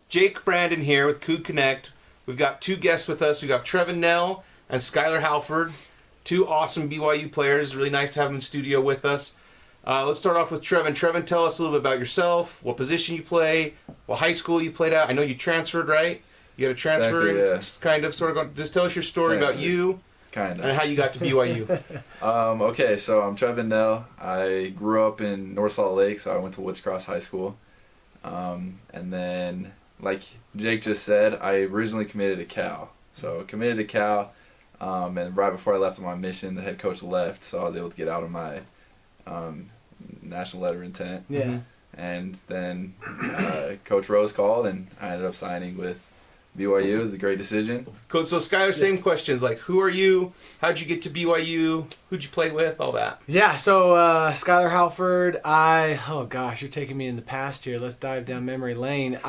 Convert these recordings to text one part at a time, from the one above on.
Jake Brandon here with Coug Connect. We've got two guests with us. We've got Trevin Knell and Skyler Halford, two awesome BYU players. Really nice to have them in studio with us. Let's start off with Trevin. Trevin, tell us a little bit about yourself, what position you play, what high school you played at. I know you transferred, right? You had a transfer, kind of, sort of. Just tell us your story about you, kind of, and how you got to BYU. Okay, so I'm Trevin Knell. I grew up in North Salt Lake, so I went to Woods Cross High School. And then, like Jake just said, I originally committed to Cal. So committed to Cal, and right before I left on my mission, the head coach left, so I was able to get out of my national letter of intent. Yeah. And then Coach Rose called, and I ended up signing with BYU. It was a great decision. Cool. So Skyler, same questions, like who are you? How'd you get to BYU? Who'd you play with? All that. Yeah, so Skyler Halford, oh gosh, you're taking me in the past here. Let's dive down memory lane.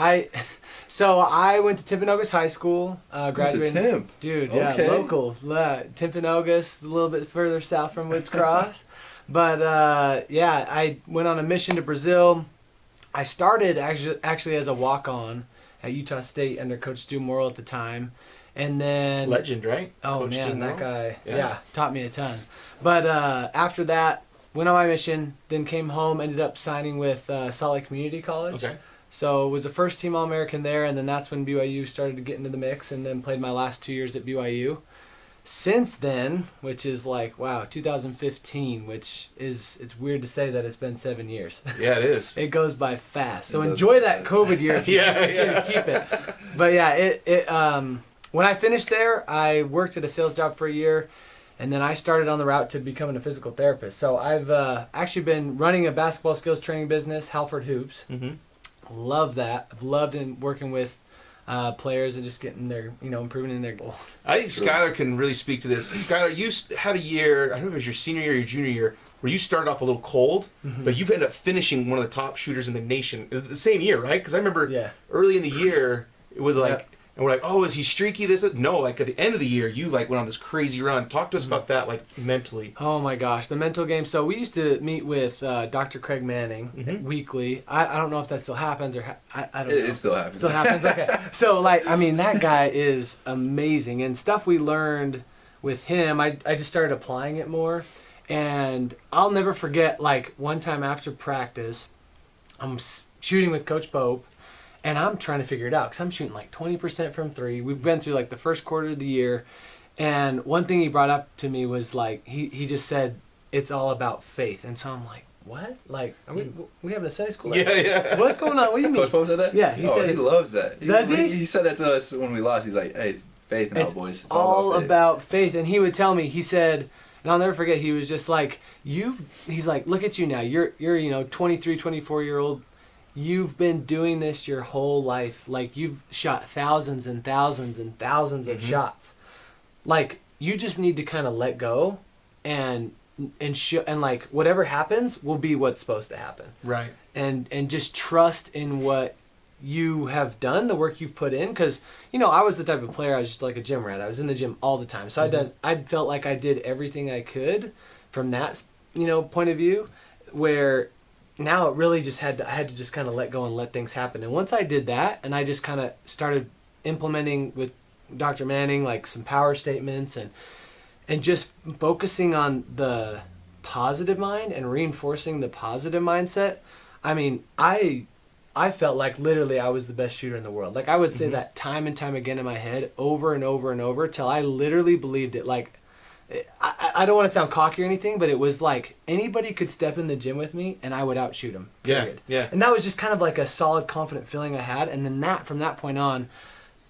So I went to Timpanogos High School, graduated. Went to Timp. Dude, Okay. yeah, local. Timpanogos, a little bit further south from Woods Cross. But yeah, I went on a mission to Brazil. I started actually as a walk-on at Utah State under Coach Stu Morrill at the time. And then... Legend, right? Oh, Coach man, Stu that Morrill? guy, yeah, taught me a ton. But after that, went on my mission, then came home, ended up signing with Salt Lake Community College. Okay. So was the first team All-American there, and then that's when BYU started to get into the mix, and then played my last 2 years at BYU. Since then, which is like, wow, 2015, which is, it's weird to say that it's been 7 years. Yeah, it is. It goes by fast. So enjoy that COVID year if you can keep it. But yeah, when I finished there, I worked at a sales job for a year, and then I started on the route to becoming a physical therapist. So I've actually been running a basketball skills training business, Halford Hoops. Mm-hmm. Love that. I've loved working with players and just getting their, improving in their goal. I think Skyler can really speak to this. Skyler, you had a year, I don't know if it was your senior year or your junior year, where you started off a little cold, but you ended up finishing one of the top shooters in the nation. It was the same year, right? Because I remember early in the year, it was like, and we're like, oh, is he streaky? No, like at the end of the year, you went on this crazy run. Talk to us about that, mentally. Oh my gosh, the mental game. So we used to meet with Dr. Craig Manning weekly. I don't know if that still happens or I don't know. It still happens. Still happens. Okay. So that guy is amazing, and stuff we learned with him. I just started applying it more, and I'll never forget. One time after practice, I'm shooting with Coach Pope. And I'm trying to figure it out because I'm shooting 20% from three. We've been through the first quarter of the year. And one thing he brought up to me was he just said, it's all about faith. And so I'm like, what? Are we having a Sunday school? Yeah. What's going on? What do you mean? Coach Pope said that? Yeah. He said he loves that. Does he? He said that to us when we lost. He's like, hey, it's faith now, boys. It's all about faith. And he would tell me, he said, and I'll never forget, he was just like, he's like, look at you now. You're 23, 24-year-old. You've been doing this your whole life. You've shot thousands and thousands and thousands of shots. You just need to kind of let go and whatever happens will be what's supposed to happen. Right. And just trust in what you have done, the work you've put in. Because, I was the type of player, I was just like a gym rat. I was in the gym all the time. So I felt like I did everything I could from that, point of view, where... Now it really I had to just kind of let go and let things happen. And once I did that, and I just kind of started implementing with Dr. Manning, some power statements and just focusing on the positive mind and reinforcing the positive mindset. I mean, I felt like literally I was the best shooter in the world. I would say that time and time again in my head over and over and over till I literally believed it. I don't want to sound cocky or anything, but it was anybody could step in the gym with me and I would outshoot them. Period. Yeah. And that was just kind of a solid, confident feeling I had. And then from that point on,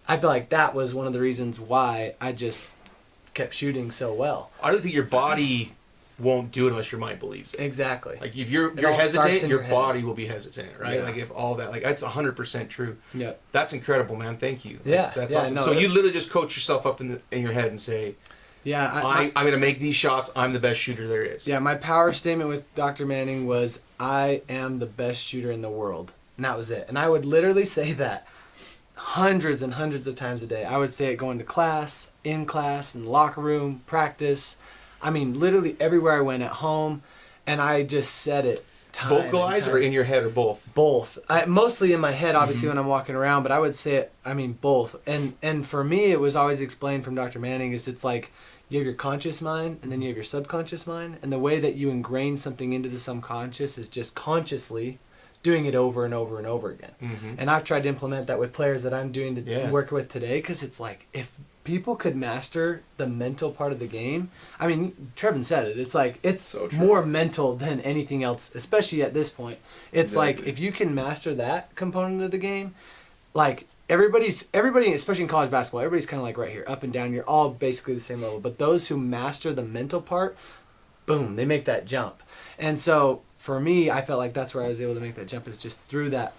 I feel like that was one of the reasons why I just kept shooting so well. I don't think your body won't do it unless your mind believes it. Exactly. If you're hesitant, your body will be hesitant, right? Yeah. If all that, that's 100% true. Yeah. That's incredible, man. Thank you. Yeah. That's awesome. No, so you literally just coach yourself up in your head and say, yeah, I'm going to make these shots. I'm the best shooter there is. Yeah, my power statement with Dr. Manning was, I am the best shooter in the world. And that was it. And I would literally say that hundreds and hundreds of times a day. I would say it going to class, in the locker room, practice. I mean, literally everywhere I went, at home. And I just said it time. vocalize or in your head or both? Both. Mostly in my head, obviously, when I'm walking around, but I would say both. And for me, it was always explained from Dr. Manning is it's like you have your conscious mind and then you have your subconscious mind, and the way that you ingrain something into the subconscious is just consciously doing it over and over and over again. Mm-hmm. And I've tried to implement that with players that I'm doing work with today, because it's like if people could master the mental part of the game. I mean, Trevin said it. It's like it's So true. more mental than anything else, especially at this point. It's Exactly. like if you can master that component of the game, like everybody, especially in college basketball, everybody's kind of like right here, up and down. You're all basically the same level. But those who master the mental part, boom, they make that jump. And so for me, I felt like that's where I was able to make that jump, is just through that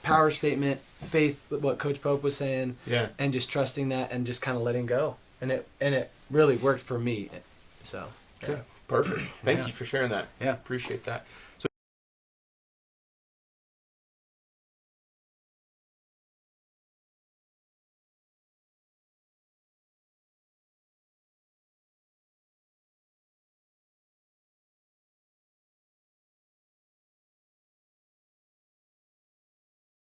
power statement, faith, what Coach Pope was saying, and just trusting that and just kind of letting go. And it really worked for me. So Okay. Perfect. Thank you for sharing that. Yeah. Appreciate that.